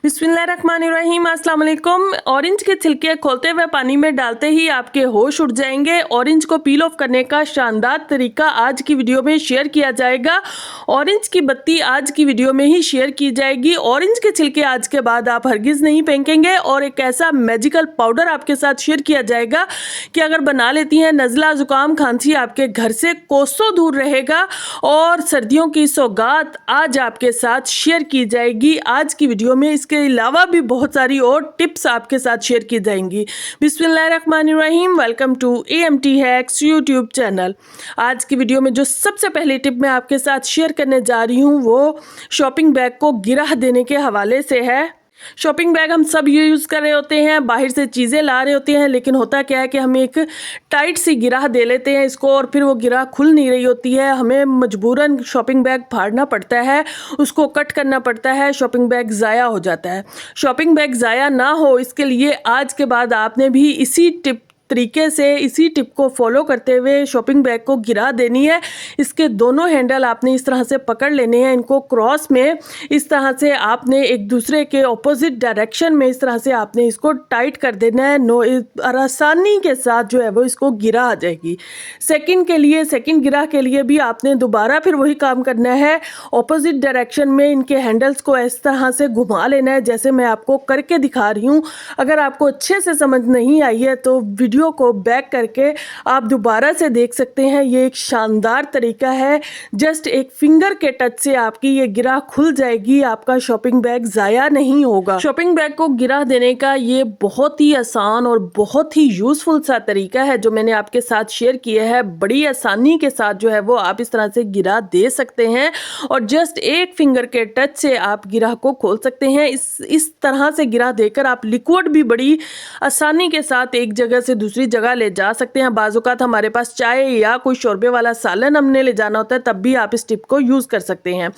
बिस्मिल्लाहिर्रहमानिर्रहीम, अस्सलाम वालेकुम। ऑरेंज के छिलके खोलते हुए पानी में डालते ही आपके होश उड़ जाएंगे। ऑरेंज को पील ऑफ करने का शानदार तरीका आज की वीडियो में शेयर किया जाएगा। ऑरेंज की बत्ती आज की वीडियो में ही शेयर की जाएगी। ऑरेंज के छिलके आज के बाद आप हरगिज़ नहीं फेंकेंगे और एक ऐसा मैजिकल पाउडर आपके साथ शेयर किया जाएगा कि अगर बना लेती हैं, नज़ला ज़ुकाम खांसी आपके घर से कोसों दूर रहेगा। और सर्दियों की सौगात आज आपके साथ शेयर की जाएगी आज की वीडियो में। इसके अलावा भी बहुत सारी और टिप्स आपके साथ शेयर की जाएंगी। बिस्मिल्लाहिर्रहमानिर्रहीम, welcome to AMT hacks YouTube channel. आज की वीडियो में जो सबसे पहली टिप मैं आपके साथ शेयर करने जा रही हूँ वो शॉपिंग बैग को गिरा देने के हवाले से है। शॉपिंग बैग हम सब यूज़ कर रहे होते हैं, बाहर से चीज़ें ला रहे होते हैं, लेकिन होता क्या है कि हम एक टाइट सी गिरा दे लेते हैं इसको और फिर वो गिरा खुल नहीं रही होती है। हमें मजबूरन शॉपिंग बैग फाड़ना पड़ता है, उसको कट करना पड़ता है, शॉपिंग बैग ज़ाया हो जाता है। शॉपिंग बैग ज़ाया ना हो इसके लिए आज के बाद आपने भी इसी टिप को फॉलो करते हुए शॉपिंग बैग को गिरा देनी है। इसके दोनों हैंडल आपने इस तरह से पकड़ लेने हैं, इनको क्रॉस में इस तरह से आपने एक दूसरे के ऑपोजिट डायरेक्शन में इस तरह से आपने इसको टाइट कर देना है। और आसानी के साथ जो है वो इसको गिरा आ जाएगी। सेकंड गिरा के लिए भी आपने दोबारा फिर वही काम करना है। ऑपोजिट डायरेक्शन में इनके हैंडल्स को इस तरह से घुमा लेना है जैसे मैं आपको करके दिखा रही हूँ। अगर आपको अच्छे से समझ नहीं आई है तो वीडियो को बैक करके आप दोबारा से देख सकते हैं। ये एक शानदार तरीका है, जस्ट एक फिंगर के टच से आपकी ये गिरा खुल जाएगी, आपका शॉपिंग बैग ज़ाया नहीं होगा। शॉपिंग बैग को गिरा देने का ये बहुत ही आसान और बहुत ही यूजफुल सा तरीका है जो मैंने आपके साथ शेयर किया है। बड़ी आसानी के साथ जो है वो आप इस तरह से गिरा दे सकते हैं और जस्ट एक फिंगर के टच से आप गिरा को खोल सकते हैं। इस तरह से गिरा देकर आप लिक्विड भी बड़ी आसानी के साथ एक जगह से दूसरी जगह ले जा सकते हैं। बाज़-औक़ात हमारे पास चाय या कोई शोरबे वाला सालन हमने ले जाना होता है, तब भी आप इस टिप को यूज़ कर सकते हैं।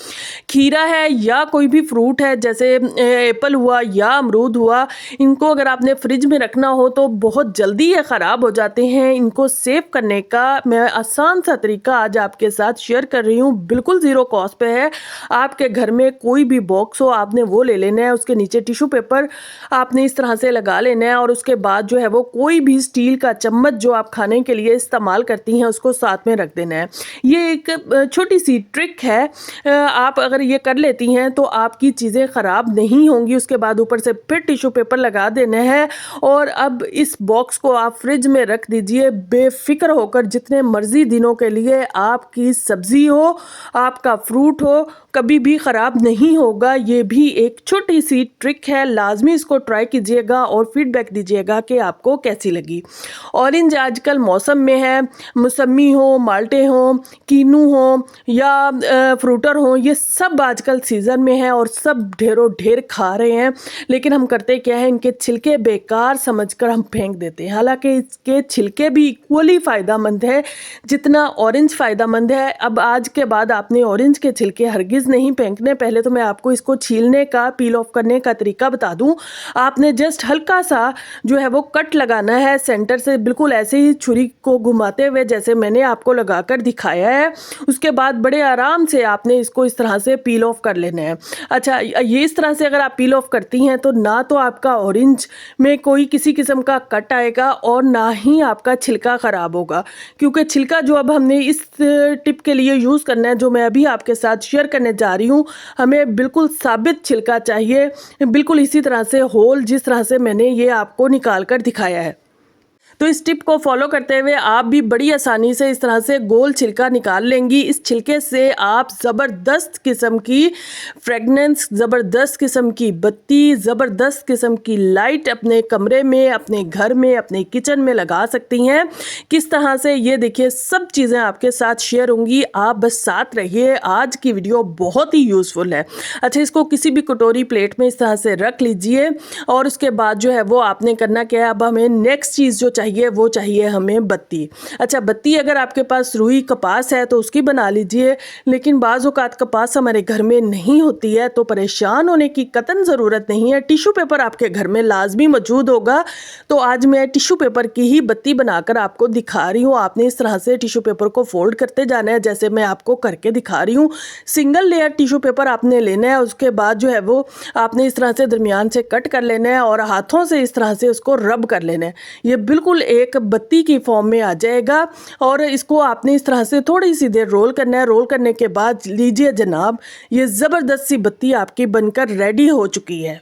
खीरा है या कोई भी फ्रूट है जैसे एप्पल हुआ या अमरूद हुआ, इनको अगर आपने फ्रिज में रखना हो तो बहुत जल्दी ये ख़राब हो जाते हैं। इनको सेव करने का मैं आसान सा तरीका आज आपके साथ शेयर कर रही हूँ, बिल्कुल ज़ीरो कॉस्ट पे है। आपके घर में कोई भी बॉक्स हो आपने वो ले लेना है, उसके नीचे टिश्यू पेपर आपने इस तरह से लगा लेना है और उसके बाद जो है वो कोई भी स्टील का चम्मच जो आप खाने के लिए इस्तेमाल करती हैं उसको साथ में रख देना है। ये एक छोटी सी ट्रिक है, आप अगर ये कर लेती हैं तो आपकी चीज़ें ख़राब नहीं होंगी। उसके बाद ऊपर से फिर टिश्यू पेपर लगा देना है और अब इस बॉक्स को आप फ्रिज में रख दीजिए बेफिक्र होकर। जितने मर्जी दिनों के लिए आपकी सब्ज़ी हो, आपका फ्रूट हो, कभी भी ख़राब नहीं होगा। ये भी एक छोटी सी ट्रिक है, लाजमी इसको ट्राई कीजिएगा और फीडबैक दीजिएगा कि आपको कैसी लगी। ऑरेंज आजकल मौसम में है, मौसमी हो, माल्टे हो, कीनू हो या फ्रूटर हो, ये सब आजकल सीज़न में है और सब ढेरों ढेर खा रहे हैं। लेकिन हम करते क्या है, इनके छिलके बेकार समझकर हम फेंक देते हैं। हालांकि इसके छिलके भी इक्वली फ़ायदेमंद है जितना ऑरेंज फ़ायदेमंद है। अब आज के बाद आपने ऑरेंज के छिलके हरगिज़ नहीं फेंकने। पहले तो मैं आपको इसको छीलने का, पील ऑफ करने का तरीका बता दूं। आपने जस्ट हल्का सा जो है वो कट लगाना है सेंटर से, बिल्कुल ऐसे ही छुरी को घुमाते हुए जैसे मैंने आपको लगाकर दिखाया है। उसके बाद बड़े आराम से आपने इसको इस तरह से पील ऑफ कर लेना है। अच्छा, ये इस तरह से अगर आप पील ऑफ करती हैं तो ना तो आपका ऑरेंज में कोई किसी किस्म का कट आएगा और ना ही आपका छिलका ख़राब होगा, क्योंकि छिलका जो अब हमने इस टिप के लिए यूज़ करना है, जो मैं अभी आपके साथ शेयर करने जा रही हूँ, हमें बिल्कुल साबित छिलका चाहिए, बिल्कुल इसी तरह से होल जिस तरह से मैंने ये आपको निकाल कर दिखाया है। तो इस टिप को फॉलो करते हुए आप भी बड़ी आसानी से इस तरह से गोल छिलका निकाल लेंगी। इस छिलके से आप ज़बरदस्त किस्म की फ्रेगनेंस, ज़बरदस्त किस्म की बत्ती, ज़बरदस्त किस्म की लाइट अपने कमरे में, अपने घर में, अपने किचन में लगा सकती हैं। किस तरह से, ये देखिए सब चीज़ें आपके साथ शेयर होंगी, आप बस साथ रहिए। आज की वीडियो बहुत ही यूज़फुल है। अच्छा, इसको किसी भी कटोरी प्लेट में इस तरह से रख लीजिए और उसके बाद जो है वो आपने करना क्या है, अब हमें नेक्स्ट चीज़ जो चाहिए वो चाहिए हमें बत्ती। अच्छा, बत्ती अगर आपके पास रुई कपास है तो उसकी बना लीजिए, लेकिन बाज़ औक़ात कपास हमारे घर में नहीं होती है तो परेशान होने की कतई ज़रूरत नहीं है। टिश्यू पेपर आपके घर में लाजमी मौजूद होगा। तो आज मैं टिश्यू पेपर की ही बत्ती बनाकर आपको दिखा रही हूँ। आपने इस तरह से टिश्यू पेपर को फोल्ड करते जाना है, जैसे मैं आपको करके दिखा रही हूँ। सिंगल लेयर टिश्यू पेपर आपने लेना है, उसके बाद जो है वो आपने इस तरह से दरमियान से कट कर लेना है और हाथों से इस तरह से उसको रब कर लेना है। ये बिल्कुल एक बत्ती की फॉर्म में आ जाएगा और इसको आपने इस तरह से थोड़ी सी देर रोल करना है। रोल करने के बाद लीजिए जनाब, ये ज़बरदस्त सी बत्ती आपकी बनकर रेडी हो चुकी है।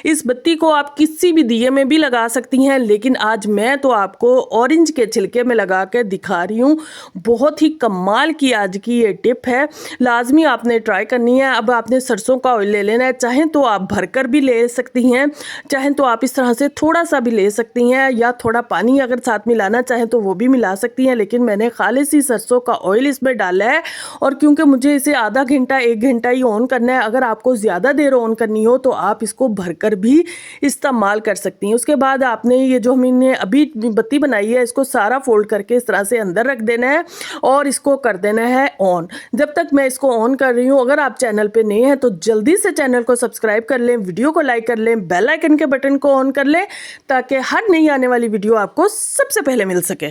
इस बत्ती को आप किसी भी दिए में भी लगा सकती हैं, लेकिन आज मैं तो आपको ऑरेंज के छिलके में लगा कर दिखा रही हूँ। बहुत ही कमाल की आज की ये टिप है, लाजमी आपने ट्राई करनी है। अब आपने सरसों का ऑयल ले लेना है, चाहें तो आप भरकर भी ले सकती हैं, चाहें तो आप इस तरह से थोड़ा सा भी ले सकती हैं, या थोड़ा पानी अगर साथ मिलाना चाहें तो वो भी मिला सकती हैं। लेकिन मैंने खालिस ही सरसों का ऑयल इसमें डाला है, और क्योंकि मुझे इसे आधा घंटा 1 घंटा ही ऑन करना है। अगर आपको ज़्यादा देर ऑन करनी हो तो आप इसको कर भी इस्तेमाल कर सकती हैं। उसके बाद आपने ये जो हमने अभी बत्ती बनाई है इसको सारा फोल्ड करके इस तरह से अंदर रख देना है और इसको कर देना है ऑन। जब तक मैं इसको ऑन कर रही हूँ, अगर आप चैनल पे नए हैं तो जल्दी से चैनल को सब्सक्राइब कर लें, वीडियो को लाइक कर लें, बेल आइकन के बटन को ऑन कर लें ताकि हर नई आने वाली वीडियो आपको सबसे पहले मिल सके।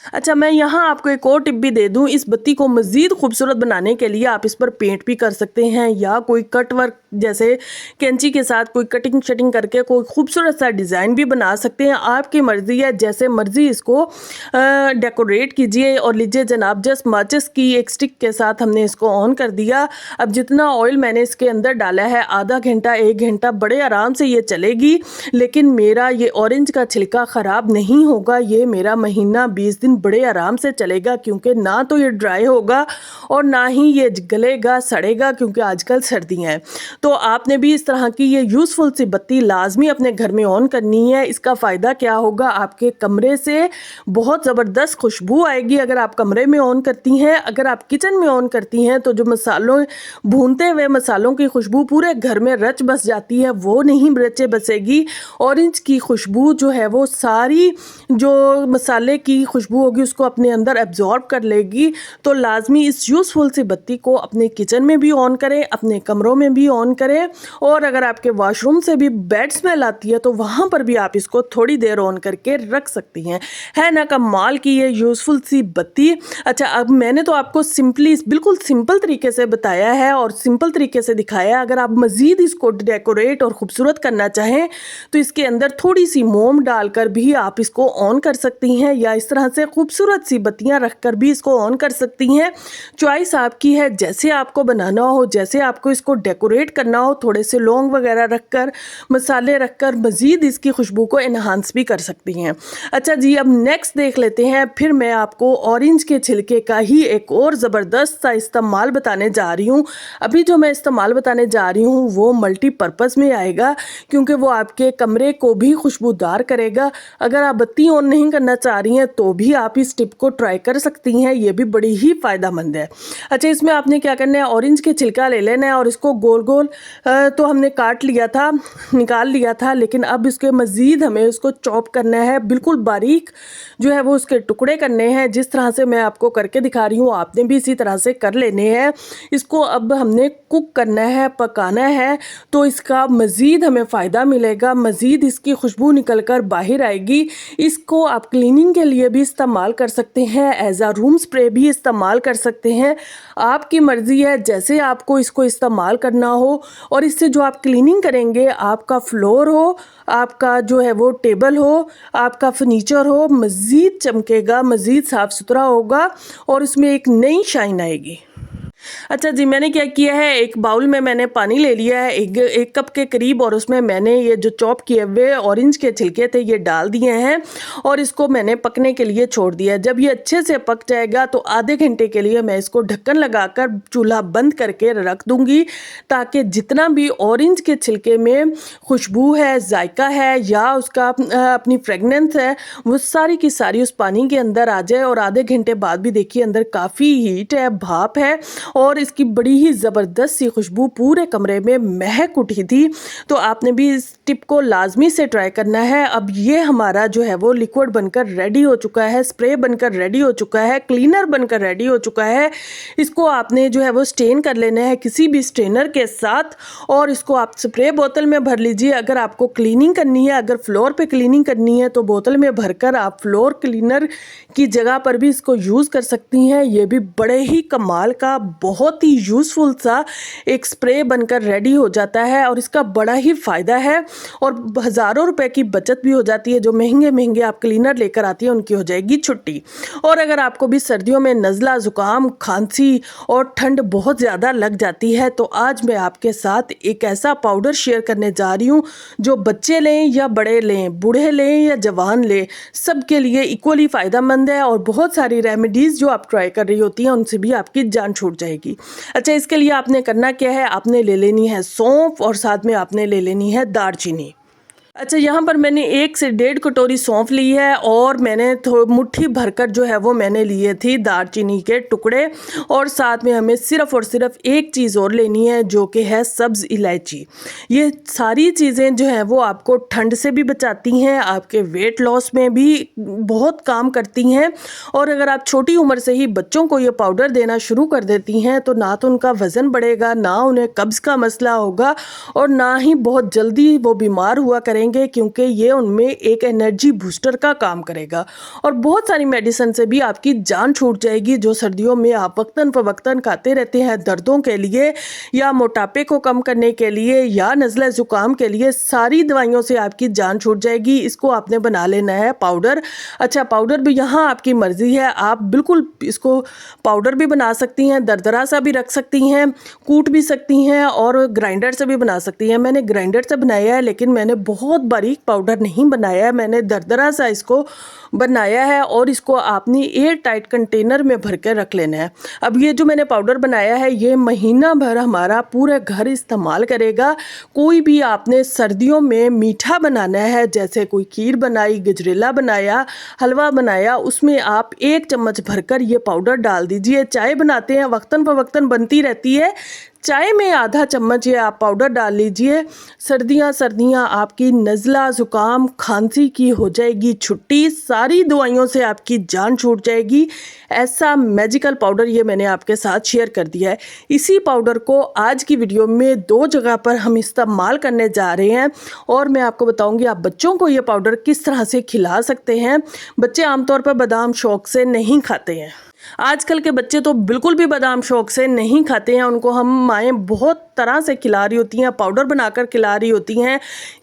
अच्छा, मैं यहाँ आपको एक और टिप भी दे दूँ। इस बत्ती को मज़ीद खूबसूरत बनाने के लिए आप इस पर पेंट भी कर सकते हैं, या कोई कट वर्क जैसे कैंची के साथ कोई कटिंग शटिंग करके कोई खूबसूरत सा डिज़ाइन भी बना सकते हैं। आपकी मर्ज़ी है, जैसे मर्ज़ी इसको डेकोरेट कीजिए। और लीजिए जनाब, जस्ट माचिस की एक स्टिक के साथ हमने इसको ऑन कर दिया। अब जितना ऑयल मैंने इसके अंदर डाला है, आधा घंटा 1 घंटा बड़े आराम से ये चलेगी। लेकिन मेरा ये ऑरेंज का छिलका ख़राब नहीं होगा, ये मेरा महीना 20 दिन बड़े आराम से चलेगा, क्योंकि ना तो ये ड्राई होगा और ना ही ये गलेगा सड़ेगा, क्योंकि आजकल सर्दियाँ हैं। तो आपने भी इस तरह की ये यूज़फुल सी बत्ती लाजमी अपने घर में ऑन करनी है। इसका फ़ायदा क्या होगा, आपके कमरे से बहुत ज़बरदस्त खुशबू आएगी अगर आप कमरे में ऑन करती हैं। अगर आप किचन में ऑन करती हैं तो जो मसालों भूनते हुए मसालों की खुशबू पूरे घर में रच बस जाती है, वो नहीं रचे बसेगी। ऑरेंज की खुशबू जो है वो सारी जो मसाले की खुशबू होगी उसको अपने अंदर एब्जॉर्ब कर लेगी। तो लाजमी इस यूज़फुल सी बत्ती को अपने किचन में भी ऑन करें, अपने कमरों में भी ऑन करें, और अगर आपके वॉशरूम से भी बैड स्मेल आती है तो वहाँ पर भी आप इसको थोड़ी देर ऑन करके रख सकती हैं। है ना कमाल की ये यूज़फुल सी बत्ती। अच्छा, अब मैंने तो आपको सिंपली बिल्कुल सिंपल तरीके से बताया है और सिंपल तरीके से दिखाया है। अगर आप मज़ीद इसको डेकोरेट और ख़ूबसूरत करना चाहें तो इसके अंदर थोड़ी सी मोम डालकर भी आप इसको ऑन कर सकती हैं, या इस तरह से खूबसूरत सी बत्तियां रखकर भी इसको ऑन कर सकती हैं। चॉइस आपकी है, जैसे आपको बनाना हो, जैसे आपको इसको डेकोरेट करना हो। थोड़े से लौंग वगैरह रखकर, मसाले रखकर मज़ीद इसकी खुशबू को इन्हांस भी कर सकती हैं। अच्छा जी, अब नेक्स्ट देख लेते हैं। फिर मैं आपको ऑरेंज के छिलके का ही एक और ज़बरदस्त सा इस्तेमाल बताने जा रही हूँ। अभी जो मैं इस्तेमाल बताने जा रही हूँ वो मल्टीपर्पज़ में आएगा, क्योंकि वो आपके कमरे को भी खुशबूदार करेगा। अगर आप बत्ती ऑन नहीं करना चाह रही हैं तो भी आप इस टिप को ट्राई कर सकती हैं, ये भी बड़ी ही फ़ायदेमंद है। अच्छा, इसमें आपने क्या करना है, ऑरेंज के छिलका ले लेना है और इसको गोल गोल तो हमने काट लिया था, निकाल लिया था, लेकिन अब इसके मज़ीद हमें उसको चॉप करना है, बिल्कुल बारीक जो है वो उसके टुकड़े करने हैं। जिस तरह से मैं आपको करके दिखा रही हूँ आपने भी इसी तरह से कर लेने हैं। इसको अब हमने कुक करना है, पकाना है, तो इसका मज़ीद हमें फ़ायदा मिलेगा, मज़ीद इसकी खुशबू निकल कर बाहर आएगी। इसको आप क्लीनिंग के लिए भी इस्तेमाल कर सकते हैं, एज आ रूम स्प्रे भी इस्तेमाल कर सकते हैं। आपकी मर्ज़ी है जैसे आपको इसको इस्तेमाल करना हो। और इससे जो आप क्लीनिंग करेंगे, आपका फ्लोर हो, आपका जो है वो टेबल हो, आपका फर्नीचर हो, मज़ीद चमकेगा, मज़ीद साफ़ सुथरा होगा और इसमें एक नई शाइन आएगी। अच्छा जी, मैंने क्या किया है, एक बाउल में मैंने पानी ले लिया है एक कप के करीब, और उसमें मैंने ये जो चॉप किए हुए ऑरेंज के छिलके थे ये डाल दिए हैं और इसको मैंने पकने के लिए छोड़ दिया। जब ये अच्छे से पक जाएगा तो आधे घंटे के लिए मैं इसको ढक्कन लगाकर चूल्हा बंद करके रख दूंगी, ताकि जितना भी ऑरेंज के छिलके में खुशबू है, जायका है या उसका अपनी फ्रेगनेंस है, वो सारी की सारी उस पानी के अंदर आ जाए। और आधे घंटे बाद भी देखिए अंदर काफ़ी हीट है, भाप है और इसकी बड़ी ही ज़बरदस्त सी खुशबू पूरे कमरे में महक उठी थी। तो आपने भी इस टिप को लाजमी से ट्राई करना है। अब ये हमारा जो है वो लिक्विड बनकर रेडी हो चुका है, स्प्रे बनकर रेडी हो चुका है, क्लीनर बनकर रेडी हो चुका है। इसको आपने जो है वो स्टेन कर लेना है किसी भी स्टेनर के साथ और इसको आप स्प्रे बोतल में भर लीजिए। अगर आपको क्लीनिंग करनी है, अगर फ्लोर पे क्लीनिंग करनी है तो बोतल में भरकर आप फ्लोर क्लीनर की जगह पर भी इसको यूज़ कर सकती हैं। ये भी बड़े ही कमाल का बहुत ही यूज़फुल सा एक स्प्रे बनकर रेडी हो जाता है और इसका बड़ा ही फ़ायदा है और हज़ारों रुपए की बचत भी हो जाती है। जो महंगे महंगे आप क्लीनर लेकर आती हैं उनकी हो जाएगी छुट्टी। और अगर आपको भी सर्दियों में नज़ला, ज़ुकाम, खांसी और ठंड बहुत ज़्यादा लग जाती है तो आज मैं आपके साथ एक ऐसा पाउडर शेयर करने जा रही हूँ जो बच्चे लें या बड़े लें, बूढ़े लें या जवान लें, सबके लिए इक्वली फ़ायदेमंद है। और बहुत सारी रेमेडीज़ जो आप ट्राई कर रही होती हैं उनसे भी आपकी जान छूट जाएगी। अच्छा, इसके लिए आपने करना क्या है, आपने ले लेनी है सौंफ और साथ में आपने ले लेनी है दालचीनी। अच्छा, यहाँ पर मैंने 1 से 1.5 कटोरी सौंफ ली है और मैंने मुट्ठी भरकर जो है वो मैंने लिए थी दालचीनी के टुकड़े और साथ में हमें सिर्फ़ और सिर्फ एक चीज़ और लेनी है जो कि है सब्ज़ इलायची। ये सारी चीज़ें जो हैं वो आपको ठंड से भी बचाती हैं, आपके वेट लॉस में भी बहुत काम करती हैं। और अगर आप छोटी उम्र से ही बच्चों को ये पाउडर देना शुरू कर देती हैं तो ना तो उनका वज़न बढ़ेगा, ना उन्हें कब्ज़ का मसला होगा और ना ही बहुत जल्दी वो बीमार हुआ करेंगे, क्योंकि ये उनमें एक एनर्जी बूस्टर का काम करेगा। और बहुत सारी मेडिसिन से भी आपकी जान छूट जाएगी जो सर्दियों में आप वक्तन फ़वक्तन खाते रहते हैं दर्दों के लिए या मोटापे को कम करने के लिए या नज़ला ज़ुकाम के लिए। सारी दवाइयों से आपकी जान छूट जाएगी। इसको आपने बना लेना है पाउडर। अच्छा, पाउडर भी यहाँ आपकी मर्ज़ी है, आप बिल्कुल इसको पाउडर भी बना सकती हैं, दरदरा सा भी रख सकती हैं, कूट भी सकती हैं और ग्राइंडर से भी बना सकती हैं। मैंने ग्राइंडर से बनाया है लेकिन मैंने बहुत बारीक पाउडर नहीं बनाया है, मैंने दरदरा सा इसको बनाया है और इसको आपने एयर टाइट कंटेनर में भर के रख लेना है। अब ये जो मैंने पाउडर बनाया है ये महीना भर हमारा पूरा घर इस्तेमाल करेगा। कोई भी आपने सर्दियों में मीठा बनाना है, जैसे कोई खीर बनाई, गजरेला बनाया, हलवा बनाया, उसमें आप 1 चम्मच भरकर ये पाउडर डाल दीजिए। चाय बनाते हैं, वक्तन फ़वक्तन बनती रहती है, चाय में आधा चम्मच ये आप पाउडर डाल लीजिए। सर्दियाँ आपकी नज़ला, ज़ुकाम, खांसी की हो जाएगी छुट्टी, सारी दवाइयों से आपकी जान छूट जाएगी। ऐसा मैजिकल पाउडर ये मैंने आपके साथ शेयर कर दिया है। इसी पाउडर को आज की वीडियो में 2 जगह पर हम इस्तेमाल करने जा रहे हैं और मैं आपको बताऊंगी आप बच्चों को ये पाउडर किस तरह से खिला सकते हैं। बच्चे आमतौर पर बादाम शौक से नहीं खाते हैं। आजकल के बच्चे तो बिल्कुल भी बादाम शौक से नहीं खाते हैं। उनको हम माएँ बहुत तरह से खिला रही होती हैं, पाउडर बनाकर खिला रही होती हैं,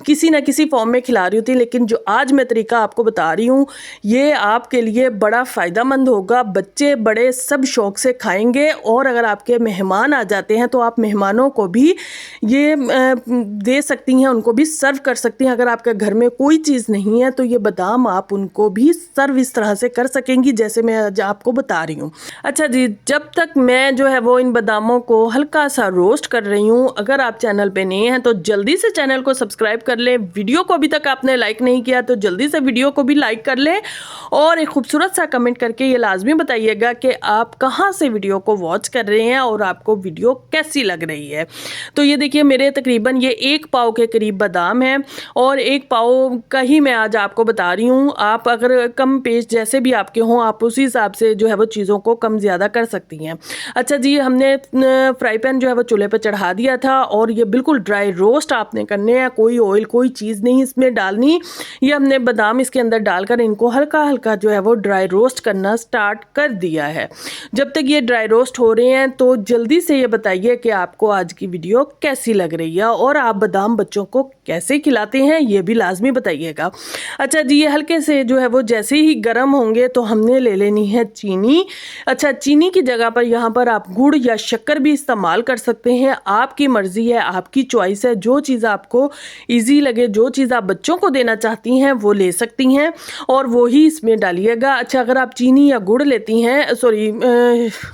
किसी न किसी फॉर्म में खिला रही होती हैं। लेकिन जो आज मैं तरीका आपको बता रही हूँ ये आपके लिए बड़ा फ़ायदेमंद होगा। बच्चे बड़े सब शौक से खाएंगे और अगर आपके मेहमान आ जाते हैं तो आप मेहमानों को भी ये दे सकती हैं, उनको भी सर्व कर सकती हैं। अगर आपके घर में कोई चीज़ नहीं है तो ये बादाम आप उनको भी सर्व इस तरह से कर सकेंगी जैसे मैं आज आपको बता रही हूँ। अच्छा जी, जब तक मैं जो है वो इन बादामों को हल्का सा रोस्ट कर रही हूँ, अगर आप चैनल पे नए हैं तो जल्दी से चैनल को सब्सक्राइब कर लें। वीडियो को अभी तक आपने लाइक नहीं किया तो जल्दी से वीडियो को भी लाइक कर लें और एक खूबसूरत सा कमेंट करके ये लाजमी बताइएगा कि आप कहाँ से वीडियो को वॉच कर रहे हैं और आपको वीडियो कैसी लग रही है। तो ये देखिए मेरे तकरीबन ये 1 पाव के करीब बादाम है और 1 पाव का ही मैं आज आपको बता रही हूँ। आप अगर कम पेस्ट जैसे भी आपके हों आप उसी हिसाब से जो है वो चीज़ों को कम ज़्यादा कर सकती हैं। अच्छा जी, हमने फ्राई पैन जो है वो चूल्हे पर चढ़ा दिया था और ये बिल्कुल ड्राई रोस्ट आपने करने हैं, कोई ऑयल कोई चीज़ नहीं इसमें डालनी। ये हमने बादाम इसके अंदर डालकर इनको हल्का हल्का जो है वो ड्राई रोस्ट करना स्टार्ट कर दिया है। जब तक ये ड्राई रोस्ट हो रहे हैं तो जल्दी से ये बताइए कि आपको आज की वीडियो कैसी लग रही है और आप बादाम बच्चों को कैसे खिलाते हैं ये भी लाजमी बताइएगा। अच्छा जी, ये हल्के से जो है वो जैसे ही गर्म होंगे तो हमने ले लेनी है चीनी। अच्छा, चीनी की जगह पर यहाँ पर आप गुड़ या शक्कर भी इस्तेमाल कर सकते हैं। आपकी मर्ज़ी है, आपकी चॉइस है। जो चीज़ आपको ईज़ी लगे, जो चीज़ आप बच्चों को देना चाहती हैं वो ले सकती हैं और वो ही इसमें डालिएगा। अच्छा, अगर आप चीनी या गुड़ लेती हैं, सॉरी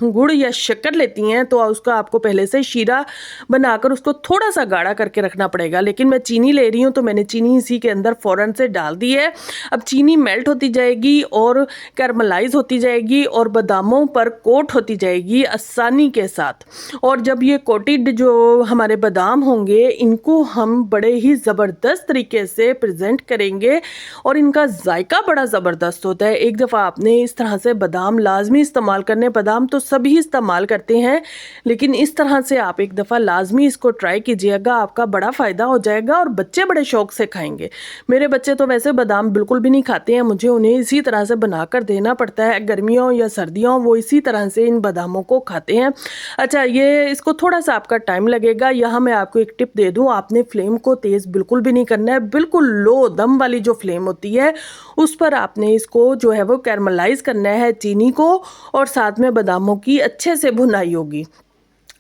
गुड़ या शक्कर लेती हैं, तो उसका आपको पहले से शीरा बनाकर उसको थोड़ा सा गाढ़ा करके रखना पड़ेगा। लेकिन मैं चीनी ले रही हूँ तो मैंने चीनी इसी के अंदर फ़ौरन से डाल दी है। अब चीनी मेल्ट होती जाएगी और कैरमलाइज होती जाएगी और बादामों पर कोट होती जाएगी आसानी के साथ। और जब ये कोटेड जो हमारे बादाम होंगे, इनको हम बड़े ही ज़बरदस्त तरीके से प्रेजेंट करेंगे और इनका जायका बड़ा ज़बरदस्त होता है। एक दफ़ा आपने इस तरह से बादाम लाजमी इस्तेमाल करने, बादाम तो सभी इस्तेमाल करते हैं, लेकिन इस तरह से आप एक दफ़ा लाजमी इसको ट्राई कीजिएगा, आपका बड़ा फ़ायदा हो जाएगा और बच्चे बड़े शौक़ से खाएंगे। मेरे बच्चे तो वैसे बादाम बिल्कुल भी नहीं खाते हैं, मुझे उन्हें इसी तरह से बनाकर देना पड़ता है। गर्मियों या सर्दियों वो इसी तरह से इन बादामों को खाते हैं। अच्छा, ये इसको थोड़ा सा आपका टाइम लगेगा। यहाँ मैं आपको एक टिप दे दूँ, आपने फ्लेम को तेज़ बिल्कुल भी नहीं करना है, बिल्कुल लो दम वाली जो फ्लेम होती है उस पर आपने इसको जो है वो कैरमलाइज़ करना है चीनी को, और साथ में बादामों की अच्छे से भुनाई होगी।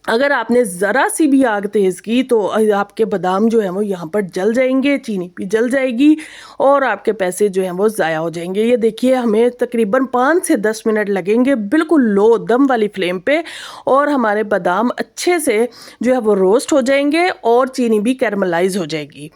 अगर आपने ज़रा सी भी आग तेज़ की तो आपके बादाम जो हैं वो यहाँ पर जल जाएंगे, चीनी भी जल जाएगी और आपके पैसे जो हैं वो ज़ाया हो जाएंगे। ये देखिए, हमें तकरीबन 5 से 10 मिनट लगेंगे बिल्कुल लो दम वाली फ्लेम पे, और हमारे बादाम अच्छे से जो है वो रोस्ट हो जाएंगे और चीनी भी कैरमलाइज हो जाएगी।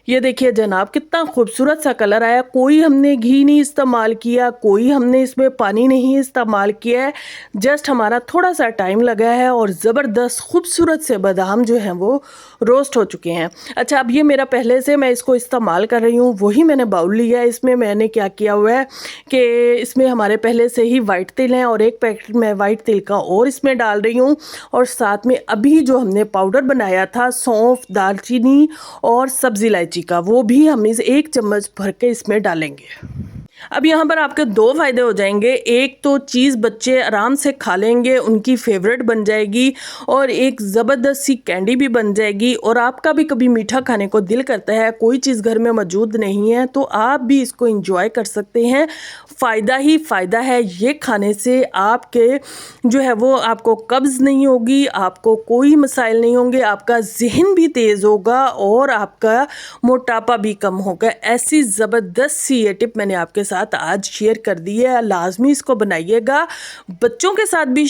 ये देखिए जनाब, कितना खूबसूरत सा कलर आया। कोई हमने घी नहीं इस्तेमाल किया, कोई हमने इसमें पानी नहीं इस्तेमाल किया है, जस्ट हमारा थोड़ा सा टाइम लगा है और ज़बरदस्त खूबसूरत से बादाम जो हैं वो रोस्ट हो चुके हैं। अच्छा, अब ये मेरा पहले से मैं इसको इस्तेमाल कर रही हूँ, वही मैंने बाउल लिया है। इसमें मैंने क्या किया हुआ है कि इसमें हमारे पहले से ही वाइट तिल हैं और एक पैकेट में वाइट तिल का और इसमें डाल रही हूँ, और साथ में अभी जो हमने पाउडर बनाया था सौंफ, दालचीनी और सब्ज़ी इलायची का, वो भी हम इस 1 चम्मच भर के इसमें डालेंगे। अब यहाँ पर आपके 2 फ़ायदे हो जाएंगे। एक तो चीज़ बच्चे आराम से खा लेंगे, उनकी फेवरेट बन जाएगी, और एक ज़बरदस्त सी कैंडी भी बन जाएगी। और आपका भी कभी मीठा खाने को दिल करता है, कोई चीज़ घर में मौजूद नहीं है, तो आप भी इसको एंजॉय कर सकते हैं। फ़ायदा ही फ़ायदा है। ये खाने से आपके जो है वो आपको कब्ज़ नहीं होगी, आपको कोई मसाइल नहीं होंगे, आपका ज़हन भी तेज़ होगा और आपका मोटापा भी कम होगा। ऐसी ज़बरदस्त सी ये टिप मैंने आपके साथ आज शेयर कर दी है। लाजमी इसको बनाइएगा, बच्चों के साथ भी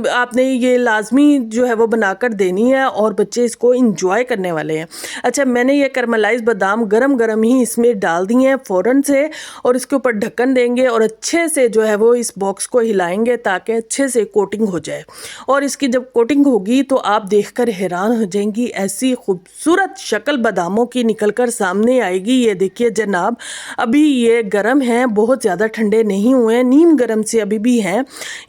आपने ये लाजमी जो है वो बनाकर देनी है और बच्चे इसको इंजॉय करने वाले हैं। अच्छा, मैंने ये कैरमलाइज बादाम गरम गरम ही इसमें डाल दिए हैं फ़ौरन से, और इसके ऊपर ढक्कन देंगे और अच्छे से जो है वो इस बॉक्स को हिलाएंगे ताकि अच्छे से कोटिंग हो जाए। और इसकी जब कोटिंग होगी तो आप देखकर हैरान हो जाएंगी, ऐसी खूबसूरत शक्ल बादामों की निकलकर सामने आएगी। ये देखिए जनाब, अभी ये गर्म हैं, बहुत ज़्यादा ठंडे नहीं हुए हैं, नीम गर्म से अभी भी हैं।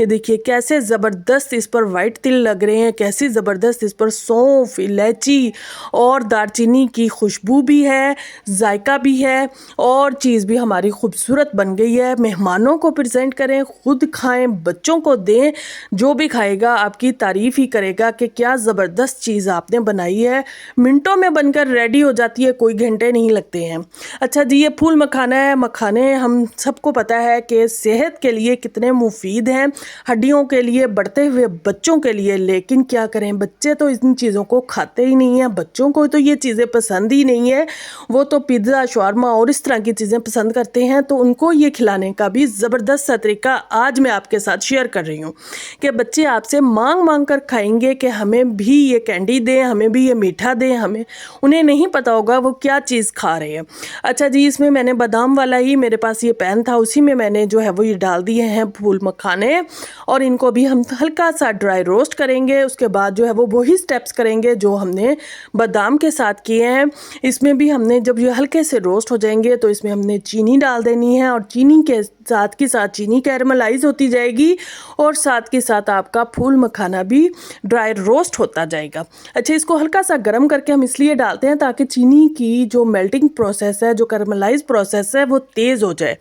ये देखिए कैसे ज़बरदस्त इस पर वाइट तिल लग रहे हैं, कैसी ज़बरदस्त इस पर सौंफ, इलायची और दालचीनी की खुशबू भी है, जायका भी है, और चीज़ भी हमारी खूबसूरत बन गई है। मेहमानों को प्रेजेंट करें, खुद खाएं, बच्चों को दें, जो भी खाएगा आपकी तारीफ़ ही करेगा कि क्या ज़बरदस्त चीज़ आपने बनाई है। मिनटों में बनकर रेडी हो जाती है, कोई घंटे नहीं लगते हैं। अच्छा जी, ये फूल मखाना है। मखाने हम सबको पता है कि सेहत के लिए कितने मुफीद हैं, हड्डियों के लिए, बढ़ते हुए बच्चों के लिए। लेकिन क्या करें, बच्चे तो इन चीज़ों को खाते ही नहीं हैं, बच्चों को तो ये चीज़ें पसंद ही नहीं है। वो तो पिज़्ज़ा, शवारमा और इस तरह की चीज़ें पसंद करते हैं। तो उनको ये खिलाने का भी ज़बरदस्त सा तरीका आज मैं आपके साथ शेयर कर रही हूँ कि बच्चे आपसे मांग मांग कर खाएंगे कि हमें भी ये कैंडी दें, हमें भी ये मीठा दें। हमें उन्हें नहीं पता होगा वो क्या चीज़ खा रहे हैं। अच्छा जी, इसमें मैंने बादाम वाला ही मेरे पास ये पैन था, उसी में मैंने जो है वो ये डाल दिए हैं फूल मखाने, और इनको भी हम हल्का सा ड्राई रोस्ट करेंगे। उसके बाद जो है वो वही स्टेप्स करेंगे जो हमने बादाम के साथ किए हैं। इसमें भी हमने जब ये हल्के से रोस्ट हो जाएंगे तो इसमें हमने चीनी डाल देनी है, और चीनी के साथ चीनी कैरमलाइज होती जाएगी, और साथ के साथ आपका फूल मखाना भी ड्राई रोस्ट होता जाएगा। अच्छा, इसको हल्का सा गर्म करके हम इसलिए डालते हैं ताकि चीनी की जो मेल्टिंग प्रोसेस है, जो कैरमलाइज प्रोसेस है, वो तेज़ हो जाए,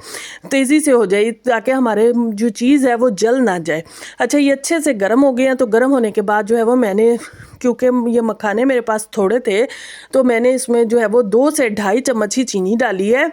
तेज़ी से हो जाए, ताकि हमारे जो चीज़ है वो जल ना जाए। अच्छा, ये अच्छे से गर्म हो गए हैं। तो गर्म होने के बाद जो है वो मैंने, क्योंकि ये मखाने मेरे पास थोड़े थे, तो मैंने इसमें जो है वो 2 से ढाई चम्मच ही चीनी डाली है,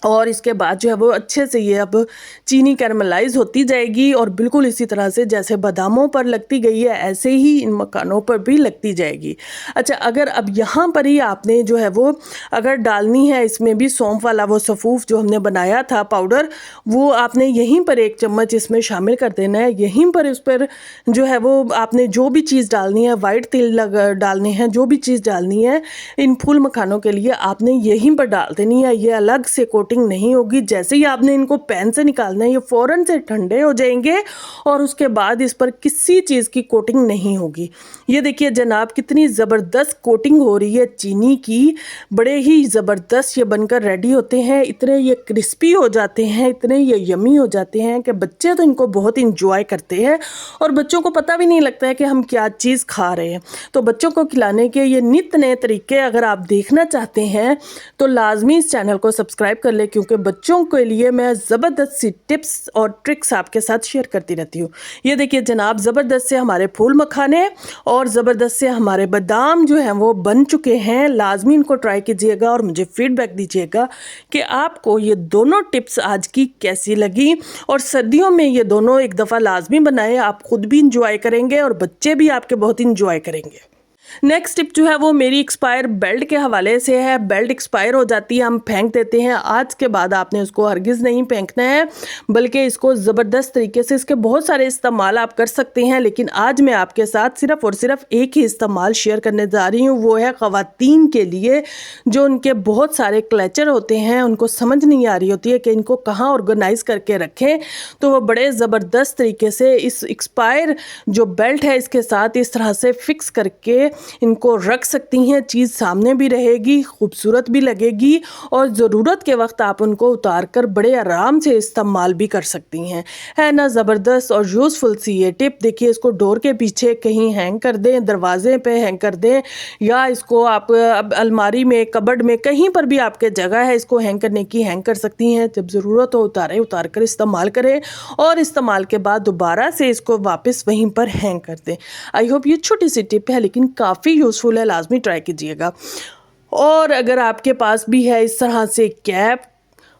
और इसके बाद जो है वो अच्छे से ये अब चीनी कैरमलाइज होती जाएगी और बिल्कुल इसी तरह से जैसे बादामों पर लगती गई है ऐसे ही इन मखानों पर भी लगती जाएगी। अच्छा, अगर अब यहाँ पर ही आपने जो है वो अगर डालनी है इसमें भी सौंफ वाला वो सफ़ूफ जो हमने बनाया था पाउडर, वो आपने यहीं पर 1 चम्मच इसमें शामिल कर देना है। यहीं पर इस पर जो है वो आपने जो भी चीज़ डालनी है, वाइट तिल डालने हैं, जो भी चीज़ डालनी है इन फूल मखानों के लिए आपने यहीं पर डाल देनी है। ये अलग से कोटिंग नहीं होगी। जैसे ही आपने इनको पैन से निकालना है ये फ़ौरन से ठंडे हो जाएंगे और उसके बाद इस पर किसी चीज़ की कोटिंग नहीं होगी। ये देखिए जनाब कितनी ज़बरदस्त कोटिंग हो रही है चीनी की, बड़े ही ज़बरदस्त ये बनकर रेडी होते हैं। इतने ये क्रिस्पी हो जाते हैं, इतने ये यमी हो जाते हैं कि बच्चे तो इनको बहुत इंजॉय करते हैं और बच्चों को पता भी नहीं लगता है कि हम क्या चीज़ खा रहे हैं। तो बच्चों को खिलाने के ये नित नए तरीके अगर आप देखना चाहते हैं तो लाजमी इस चैनल को सब्सक्राइब कर ले, क्योंकि बच्चों के लिए मैं ज़बरदस्त सी टिप्स और ट्रिक्स आपके साथ शेयर करती रहती हूँ। ये देखिए जनाब ज़बरदस्त से हमारे फूल मखाने और ज़बरदस्त से हमारे बादाम जो हैं वो बन चुके हैं। लाजमी इनको ट्राई कीजिएगा और मुझे फीडबैक दीजिएगा कि आपको ये दोनों टिप्स आज की कैसी लगी। और सर्दियों में ये दोनों एक दफ़ा लाजमी बनाएं, आप खुद भी इंजॉय करेंगे और बच्चे भी आपके बहुत इंजॉय करेंगे। नेक्स्ट टिप जो है वो मेरी एक्सपायर बेल्ट के हवाले से है। बेल्ट एक्सपायर हो जाती है, हम फेंक देते हैं। आज के बाद आपने उसको हरगिज़ नहीं फेंकना है, बल्कि इसको ज़बरदस्त तरीके से इसके बहुत सारे इस्तेमाल आप कर सकते हैं, लेकिन आज मैं आपके साथ सिर्फ़ और सिर्फ एक ही इस्तेमाल शेयर करने जा रही हूँ। वो है ख़वातीन के लिए जो उनके बहुत सारे क्लचर होते हैं, उनको समझ नहीं आ रही होती है कि इनको कहाँ ऑर्गेनाइज़ करके रखें, तो वो बड़े ज़बरदस्त तरीके से इस एक्सपायर जो बेल्ट है इसके साथ इस तरह से फ़िक्स करके इनको रख सकती हैं। चीज़ सामने भी रहेगी, खूबसूरत भी लगेगी और ज़रूरत के वक्त आप उनको उतार कर बड़े आराम से इस्तेमाल भी कर सकती हैं। है ना ज़बरदस्त और यूज़फुल सी ये टिप। देखिए इसको डोर के पीछे कहीं हैंग कर दें, दरवाजे पे हैंग कर दें, या इसको आप अब अलमारी में, कबर्ड में, कहीं पर भी आपके जगह है इसको हैंग करने की, हैंग कर सकती हैं। जब ज़रूरत हो उतार कर इस्तेमाल करें और इस्तेमाल के बाद दोबारा से इसको वापस वहीं पर हैंग कर दें। आई होप ये छोटी सी टिप है लेकिन काफ़ी यूज़फुल है, लाजमी ट्राई कीजिएगा। और अगर आपके पास भी है इस तरह से कैप,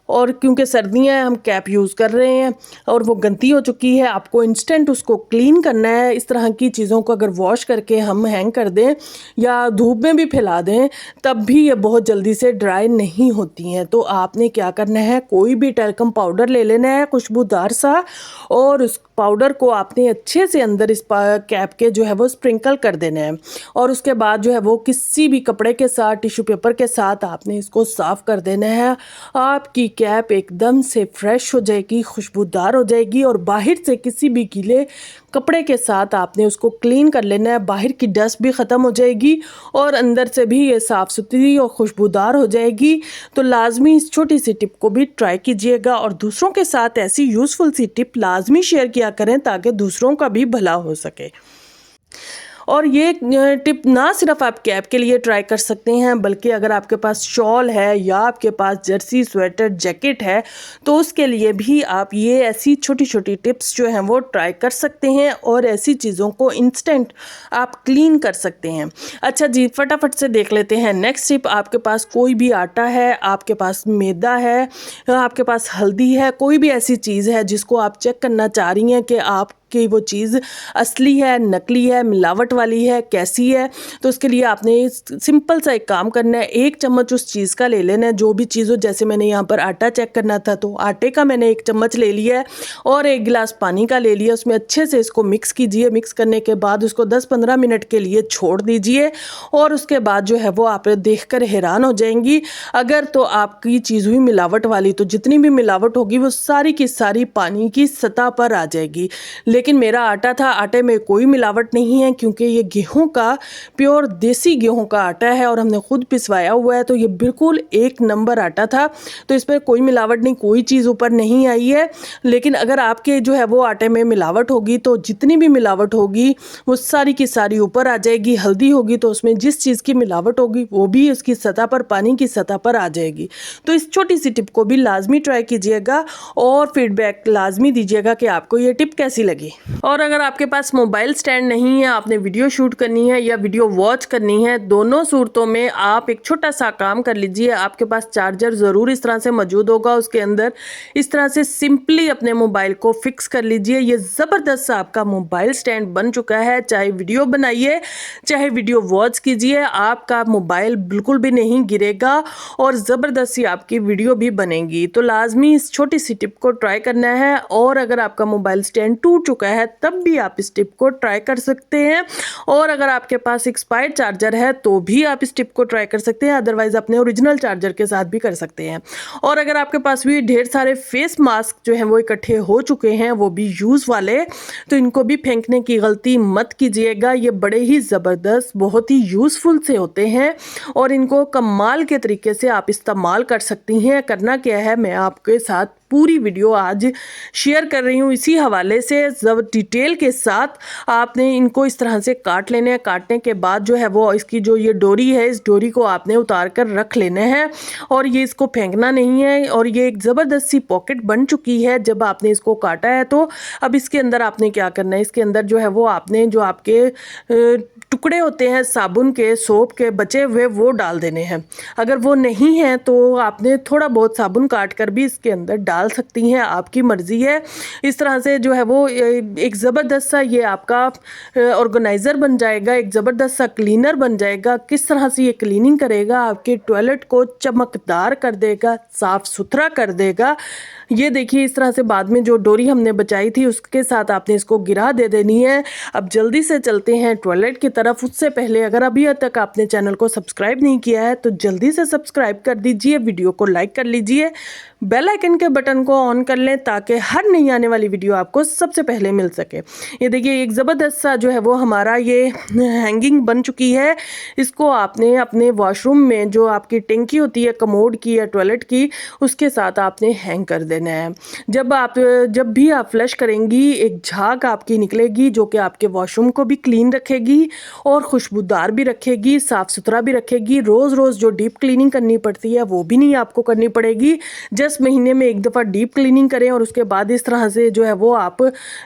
और क्योंकि सर्दियाँ हैं हम कैप यूज़ कर रहे हैं और वो गंदी हो चुकी है, आपको इंस्टेंट उसको क्लीन करना है। इस तरह की चीज़ों को अगर वॉश करके हम हैंग कर दें या धूप में भी फैला दें तब भी ये बहुत जल्दी से ड्राई नहीं होती हैं। तो आपने क्या करना है, कोई भी टैल्कम पाउडर ले लेना है खुशबूदार सा, और उस पाउडर को आपने अच्छे से अंदर इस कैप के जो है वो स्प्रिंकल कर देना है और उसके बाद जो है वो किसी भी कपड़े के साथ, टिश्यू पेपर के साथ आपने इसको साफ़ कर देना है। आपकी कैप एकदम से फ्रेश हो जाएगी, खुशबूदार हो जाएगी और बाहर से किसी भी गीले कपड़े के साथ आपने उसको क्लीन कर लेना है। बाहर की डस्ट भी ख़त्म हो जाएगी और अंदर से भी ये साफ़ सुथरी और खुशबूदार हो जाएगी। तो लाजमी इस छोटी सी टिप को भी ट्राई कीजिएगा और दूसरों के साथ ऐसी यूज़फुल सी टिप लाजमी शेयर किया करें ताकि दूसरों का भी भला हो सके। और ये टिप ना सिर्फ आप कैप के लिए ट्राई कर सकते हैं, बल्कि अगर आपके पास शॉल है या आपके पास जर्सी, स्वेटर, जैकेट है तो उसके लिए भी आप ये ऐसी छोटी छोटी टिप्स जो हैं वो ट्राई कर सकते हैं और ऐसी चीज़ों को इंस्टेंट आप क्लीन कर सकते हैं। अच्छा जी, फटाफट से देख लेते हैं नेक्स्ट टिप। आपके पास कोई भी आटा है, आपके पास मैदा है, आपके पास हल्दी है, कोई भी ऐसी चीज़ है जिसको आप चेक करना चाह रही हैं कि आप कि वो चीज़ असली है, नकली है, मिलावट वाली है, कैसी है, तो उसके लिए आपने सिंपल सा एक काम करना है। 1 चम्मच उस चीज़ का ले लेना है, जो भी चीज़ हो। जैसे मैंने यहाँ पर आटा चेक करना था तो आटे का मैंने 1 चम्मच ले लिया है और 1 गिलास पानी का ले लिया। उसमें अच्छे से इसको मिक्स कीजिए। मिक्स करने के बाद उसको 10-15 मिनट के लिए छोड़ दीजिए और उसके बाद जो है वो आप देख कर हैरान हो जाएंगी। अगर तो आपकी चीज़ हुई मिलावट वाली तो जितनी भी मिलावट होगी वो सारी की सारी पानी की सतह पर आ जाएगी। लेकिन मेरा आटा था, आटे में कोई मिलावट नहीं है क्योंकि ये गेहूं का प्योर देसी गेहूं का आटा है और हमने खुद पिसवाया हुआ है, तो ये बिल्कुल 1 नंबर आटा था। तो इसमें कोई मिलावट नहीं, कोई चीज़ ऊपर नहीं आई है। लेकिन अगर आपके जो है वो आटे में मिलावट होगी तो जितनी भी मिलावट होगी वो सारी की सारी ऊपर आ जाएगी। हल्दी होगी तो उसमें जिस चीज़ की मिलावट होगी वो भी उसकी सतह पर, पानी की सतह पर आ जाएगी। तो इस छोटी सी टिप को भी लाजमी ट्राई कीजिएगा और फीडबैक लाजमी दीजिएगा कि आपको ये टिप कैसी लगी। जाएंगी। और अगर आपके पास मोबाइल स्टैंड नहीं है, आपने वीडियो शूट करनी है या वीडियो वॉच करनी है, दोनों सूरतों में आप एक छोटा सा काम कर लीजिए। आपके पास चार्जर ज़रूर इस तरह से मौजूद होगा, उसके अंदर इस तरह से सिंपली अपने मोबाइल को फिक्स कर लीजिए। ये ज़बरदस्त सा आपका मोबाइल स्टैंड बन चुका है। चाहे वीडियो बनाइए, चाहे वीडियो वॉच कीजिए, आपका मोबाइल बिल्कुल भी नहीं गिरेगा और ज़बरदस्त सी आपकी वीडियो भी बनेगी। तो लाजमी इस छोटी सी टिप को ट्राई करना है। और अगर आपका मोबाइल स्टैंड टूट चुका है तब भी आप इस टिप को ट्राई कर सकते हैं। और अगर आपके पास एक्सपायर्ड चार्जर है तो भी आप इस टिप को ट्राई कर सकते हैं, अदरवाइज अपने ओरिजिनल चार्जर के साथ भी कर सकते हैं। और अगर आपके पास भी ढेर सारे फेस मास्क जो हैं वो इकट्ठे हो चुके हैं, वो भी यूज़ वाले, तो इनको भी फेंकने की गलती मत कीजिएगा। ये बड़े ही ज़बरदस्त, बहुत ही यूज़फुल से होते हैं और इनको कमाल के तरीके से आप इस्तेमाल कर सकती हैं। करना क्या है, मैं आपके साथ पूरी वीडियो आज शेयर कर रही हूँ इसी हवाले से जब डिटेल के साथ। आपने इनको इस तरह से काट लेने हैं। काटने के बाद जो है वो इसकी जो ये डोरी है, इस डोरी को आपने उतार कर रख लेना है और ये इसको फेंकना नहीं है। और ये एक ज़बरदस्त सी पॉकेट बन चुकी है जब आपने इसको काटा है। तो अब इसके अंदर आपने क्या करना है, इसके अंदर जो है वो आपने जो आपके टुकड़े होते हैं साबुन के, सोप के बचे हुए, वो डाल देने हैं। अगर वो नहीं है तो आपने थोड़ा बहुत साबुन काट कर भी इसके अंदर डाल सकती हैं, आपकी मर्ज़ी है। इस तरह से जो है वो एक ज़बरदस्त सा ये आपका ऑर्गेनाइज़र बन जाएगा, एक ज़बरदस्त सा क्लीनर बन जाएगा। किस तरह से ये क्लीनिंग करेगा, आपके टॉयलेट को चमकदार कर देगा, साफ़ सुथरा कर देगा। ये देखिए इस तरह से बाद में जो डोरी हमने बचाई थी उसके साथ आपने इसको गिरा दे देनी है। अब जल्दी से चलते हैं टॉयलेट की तरफ। उससे पहले अगर अभी तक आपने चैनल को सब्सक्राइब नहीं किया है तो जल्दी से सब्सक्राइब कर दीजिए, वीडियो को लाइक कर लीजिए, बेल आइकन के बटन को ऑन कर लें ताकि हर नई आने वाली वीडियो आपको सबसे पहले मिल सके। ये देखिए एक ज़बरदस्त सा जो है वो हमारा ये हैंगिंग बन चुकी है। इसको आपने अपने वॉशरूम में जो आपकी टंकी होती है कमोड की या टॉयलेट की, उसके साथ आपने हैंग कर देना है। जब भी आप फ्लश करेंगी एक झाग आपकी निकलेगी जो कि आपके वॉशरूम को भी क्लीन रखेगी और खुशबूदार भी रखेगी, साफ़ सुथरा भी रखेगी। रोज़ रोज़ जो डीप क्लीनिंग करनी पड़ती है वो भी नहीं आपको करनी पड़ेगी। जस्ट महीने में एक दफ़ा डीप क्लीनिंग करें और उसके बाद इस तरह से जो है वो आप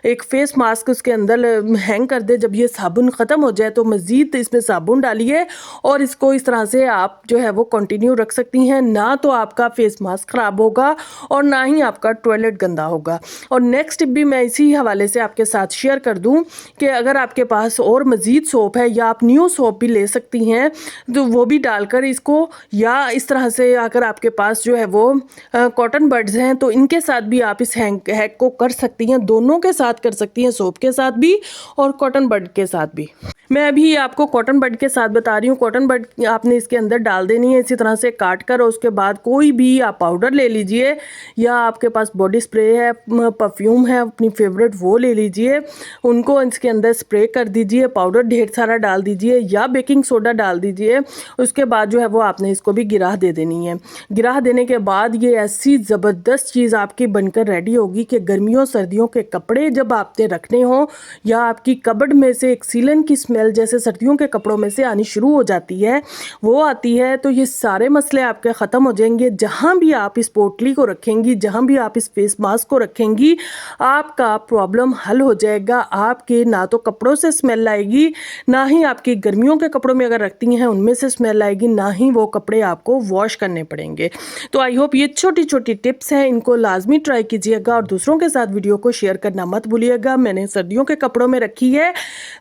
एक फेस मास्क उसके अंदर हैंग कर दे। जब ये साबुन ख़त्म हो जाए तो मज़ीद इसमें साबुन डालिए और इसको इस तरह से आप जो है वो कंटिन्यू रख सकती हैं। ना तो आपका फेस मास्क ख़राब होगा और ना ही आपका टॉयलेट गंदा होगा। और नेक्स्ट टिप भी मैं इसी हवाले से आपके साथ शेयर कर दूं कि अगर आपके पास और मज़ीद सोप है या आप न्यू सोप भी ले सकती हैं तो वो भी डालकर इसको, या इस तरह से अगर आपके पास जो है वो कॉटन बड्स हैं तो इनके साथ भी आप इस हैक को कर सकती हैं। दोनों के साथ कर सकती हैं, सोप के साथ भी और कॉटन बड के साथ भी। मैं अभी आपको कॉटन बड के साथ बता रही हूँ। कॉटन बड आपने इसके अंदर डाल देनी है इसी तरह से काट कर। और उसके बाद कोई भी आप पाउडर ले लीजिए या आपके पास बॉडी स्प्रे है, परफ्यूम है अपनी फेवरेट, वो ले लीजिए, उनको इसके अंदर स्प्रे कर दीजिए। पाउडर ढेर सारा डाल दीजिए या बेकिंग सोडा डाल दीजिए। उसके बाद जो है वो आपने इसको भी गिरा दे देनी है। गिरा देने के बाद ये ऐसी ज़बरदस्त चीज़ आपकी बनकर रेडी होगी कि गर्मियों सर्दियों के कपड़े जब आपने रखने हों या आपकी कबर्ड में से एक सीलन की स्मेल जैसे सर्दियों के कपड़ों में से आनी शुरू हो जाती है, वो आती है, तो ये सारे मसले आपके ख़त्म हो जाएंगे। जहाँ भी आप इस पोटली को रखेंगी, जहाँ भी आप इस फेस मास्क को रखेंगी, आपका प्रॉब्लम हल हो जाएगा। आपके ना तो कपड़ों से स्मेल आएगी, ना ही आपकी गर्मियों के कपड़ों में अगर रखती हैं उनमें से स्मेल आएगी, ना ही वो कपड़े आपको वॉश करने पड़ेंगे। तो आई होप ये छोटी छोटी टिप्स हैं, इनको लाजमी ट्राई कीजिएगा और दूसरों के साथ वीडियो को शेयर करना मत भूलिएगा। मैंने सर्दियों के कपड़ों में रखी है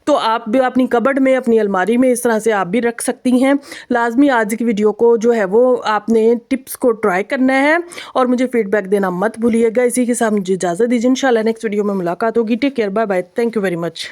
तो आप भी अपनी कबर्ड में, अपनी अलमारी में इस तरह से आप भी रख सकती हैं। लाजमी आज की वीडियो को जो है वो आपने टिप्स को ट्राई करना है और मुझे फीडबैक देना मत भूलिएगा। इसी के साथ मुझे इजाज़त दीजिए। इंशाल्लाह नेक्स्ट वीडियो में मुलाकात होगी। Take care, bye bye, thank you very much.